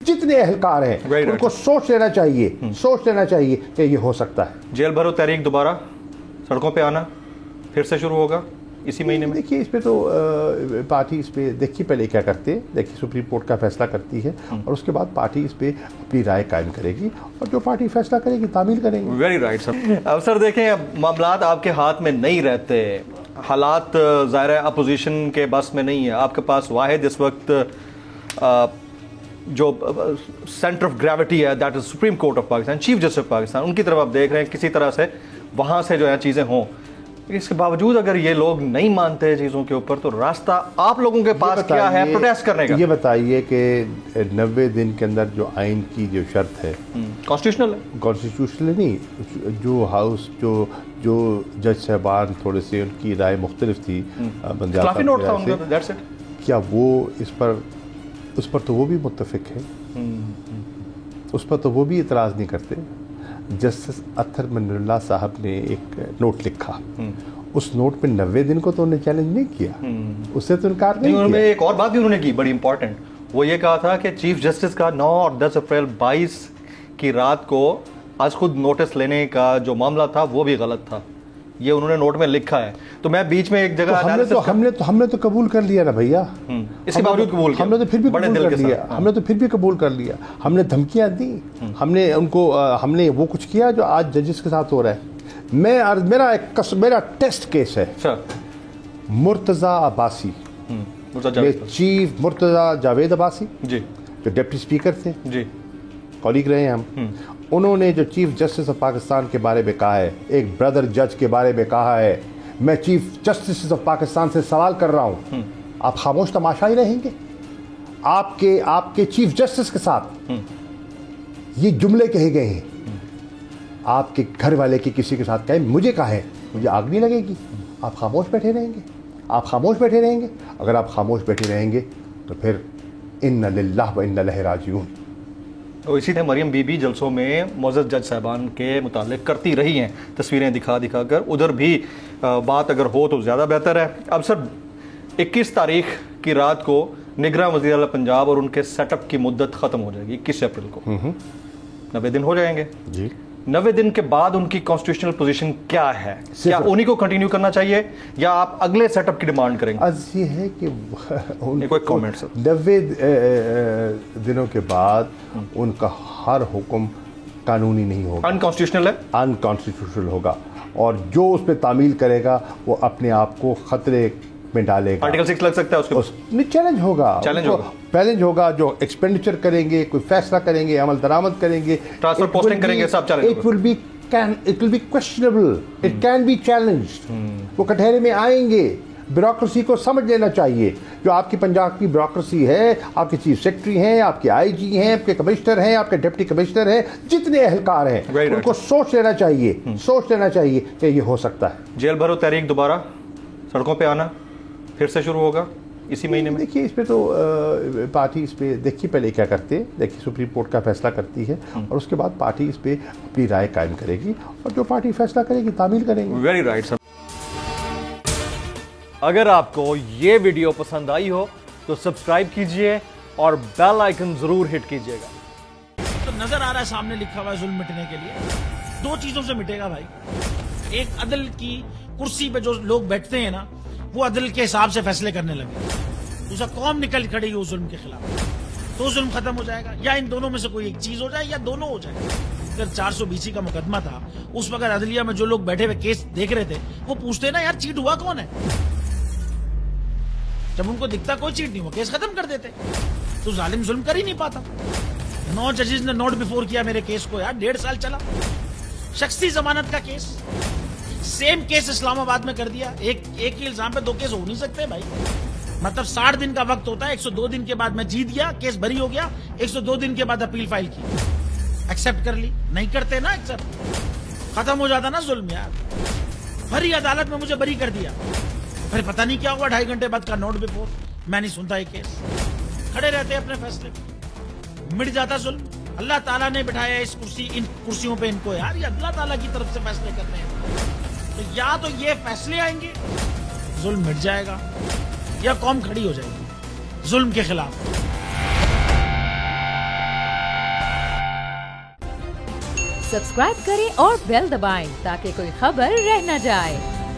जितने अहलकार हैं उनको सोच लेना चाहिए कि ये हो सकता है। जेल भरो तहरीक दोबारा सड़कों पे आना फिर से शुरू होगा इसी महीने में। देखिए, इस पे तो पार्टी इस पे देखिए पहले क्या करते हैं, देखिए सुप्रीम कोर्ट का फैसला करती है और उसके बाद पार्टी इस पे अपनी राय कायम करेगी और जो पार्टी फैसला करेगी तामील करेंगे। Very right sir. अब सर देखें, मामलात आपके हाथ में नहीं रहते, हालात ज़ाहिर है अपोजिशन के बस में नहीं है। आपके पास वाहिद इस वक्त जो सेंटर ऑफ ग्रेविटी है that is supreme court of Pakistan, chief justice of Pakistan, उनकी तरफ आप देख रहे हैं किसी तरह से वहाँ से जो है चीज़ें हों। इसके बावजूद अगर ये लोग नहीं मानते चीज़ों के ऊपर तो रास्ता आप लोगों के पास क्या है प्रोटेस्ट करने का? ये बताइए कि 90 दिन के अंदर जो आइन की जो शर्त है कॉन्स्टिट्यूशनल है, कॉन्स्टिट्यूशनल नहीं, जो हाउस जो जज साहबान थोड़े से उनकी राय मुख्तलिफ थी, नोट था उनका, दैट्स इट। क्या वो उस पर तो वो भी मुत्तफिक है, उस पर तो वो भी इतराज़ नहीं करते। जस्टिस अत्तर मनिरुल्लाह साहब ने एक नोट लिखा, उस नोट पे 90 दिन को तो उन्होंने चैलेंज नहीं किया, उससे तो इनकार नहीं किया। एक और बात भी उन्होंने की बड़ी इंपॉर्टेंट, वो ये कहा था कि चीफ जस्टिस का 9 और 10 अप्रैल 22 की रात को आज खुद नोटिस लेने का जो मामला था वो भी गलत था, ये उन्होंने नोट में लिखा है। तो मैं बीच में एक जगह हमने तो कबूल कर लिया ना भैया, इसके बावजूद कबूल किया, हमने तो फिर भी कबूल कर लिया, हमने तो फिर भी कबूल कर लिया। हमने धमकियां दी, हमने उनको हमने वो कुछ किया जो आज जजेस के साथ हो रहा है। मेरा टेस्ट केस है मुर्तज़ा अब्बासी, चीफ मुर्तज़ा जावेद अब्बासी जी, जो डिप्टी स्पीकर थे जी, कॉलीग रहे हैं हम। उन्होंने जो चीफ जस्टिस ऑफ पाकिस्तान के बारे में कहा है, एक ब्रदर जज के बारे में कहा है, मैं चीफ जस्टिस ऑफ पाकिस्तान से सवाल कर रहा हूं, आप खामोश तमाशा ही रहेंगे? आपके चीफ जस्टिस के साथ ये जुमले कहे गए हैं, आपके घर वाले के किसी के साथ कहे, मुझे कहा है, मुझे आग नहीं लगेगी? आप खामोश बैठे रहेंगे? आप खामोश बैठे रहेंगे? अगर आप खामोश बैठे रहेंगे तो फिर इन्ना लिल्लाह व इन्ना इलैहि राजिऊन। तो इसी तरह मरियम बीबी जलसों में मोअज़्ज़ज़ जज साहबान के मुतालिक करती रही हैं, तस्वीरें दिखा कर। उधर भी बात अगर हो तो ज़्यादा बेहतर है। अब सर 21 तारीख की रात को निगरान वज़ीर आला पंजाब और उनके सेटअप की मुद्दत ख़त्म हो जाएगी 21 अप्रैल को। 90 दिन हो जाएंगे जी। 90 दिन के बाद उनकी कॉन्स्टिट्यूशनल पोजीशन क्या है? क्या उन्हीं को कंटिन्यू करना चाहिए या आप अगले सेटअप की डिमांड करेंगे? आज ये है कि कोई कमेंट सर, 90 दिनों के बाद उनका हर हुक्म कानूनी नहीं होगा, अनकॉन्स्टिट्यूशनल है, अनकॉन्स्टिट्यूशनल होगा और जो उस पर तामील करेगा वो अपने आप को खतरे में डालेगा। आर्टिकल 6 लग सकता है उसके, चैलेंज होगा, जो एक्सपेंडिचर करेंगे, कोई फैसला करेंगे, अमल दरामद करेंगे, ट्रांसफर पोस्टिंग करेंगे, सब challenge. It will be questionable, it can be challenged. वो कटहरे में आएंगे। ब्यूरोक्रेसी को समझ लेना चाहिए, जो आपकी पंजाब की ब्यूरोक्रेसी है, आपके चीफ सेक्रेटरी हैं, आपके आईजी हैं, आपके कमिश्नर हैं, आपके डिप्टी कमिश्नर हैं, जितने अहलकार हैं उनको सोच लेना चाहिए कि ये हो सकता है। जेल भरो तहरीक दोबारा सड़कों पे आना फिर से शुरू होगा इसी महीने में। देखिए, इस पे तो पार्टी इस पे देखिए पहले क्या करते हैं, देखिए सुप्रीम कोर्ट का फैसला करती है और उसके बाद पार्टी इस पे अपनी राय कायम करेगी और जो पार्टी फैसला करेगी तामील करेंगे। Very right sir. अगर आपको ये वीडियो पसंद आई हो तो सब्सक्राइब कीजिए और बेल आइकन जरूर हिट कीजिएगा। तो नजर आ रहा है सामने लिखा हुआ है जुल्म मिटने के लिए 2 चीजों से मिटेगा भाई। एक, अदल की कुर्सी पे जो लोग बैठते हैं ना, वो अदल के हिसाब से फैसले करने लगे। दूसरा, कौम निकल खड़ी उस जुल्म के खिलाफ, तो जुल्म खत्म हो जाएगा। या इन दोनों में से कोई एक चीज हो जाए या दोनों हो जाए। अगर 420 का मुकदमा था, उस वक्त अदलिया में जो लोग बैठे हुए केस देख रहे थे वो पूछते ना, यार चीट हुआ कौन है? जब उनको दिखता कोई चीट नहीं हुआ, केस खत्म कर देते। तो जालिम जुल्म कर ही नहीं पाता। 9 जजेस ने नोट बिफोर किया मेरे केस को, यार 1.5 साल चला। शख्सी जमानत का केस, सेम केस इस्लामाबाद में कर दिया। एक ही इल्जाम पे 2 केस हो नहीं सकते भाई। मतलब 60 दिन का वक्त होता है, 102 दिन के बाद मैं जीत गया, केस बरी हो गया, 102 दिन के बाद अपील फाइल की, एक्सेप्ट कर ली। नहीं करते ना एक्सेप्ट, खत्म हो जाता ना जुल्म यार। भरी अदालत में मुझे बरी कर दिया, फिर पता नहीं क्या हुआ, 2.5 घंटे बाद का नोट बिफोर, मैं नहीं सुनता ये केस। खड़े रहते अपने फैसले, मिट जाता जुल्म। अल्लाह ताला ने बिठाया इन कुर्सियों पे इनको यार, ये अल्लाह ताला की तरफ से फैसले करते हैं। तो या तो ये फैसले आएंगे, जुल्म मिट जाएगा, या कौम खड़ी हो जाएगी जुल्म के खिलाफ। सब्सक्राइब करें और बेल दबाएं ताकि कोई खबर रह न जाए।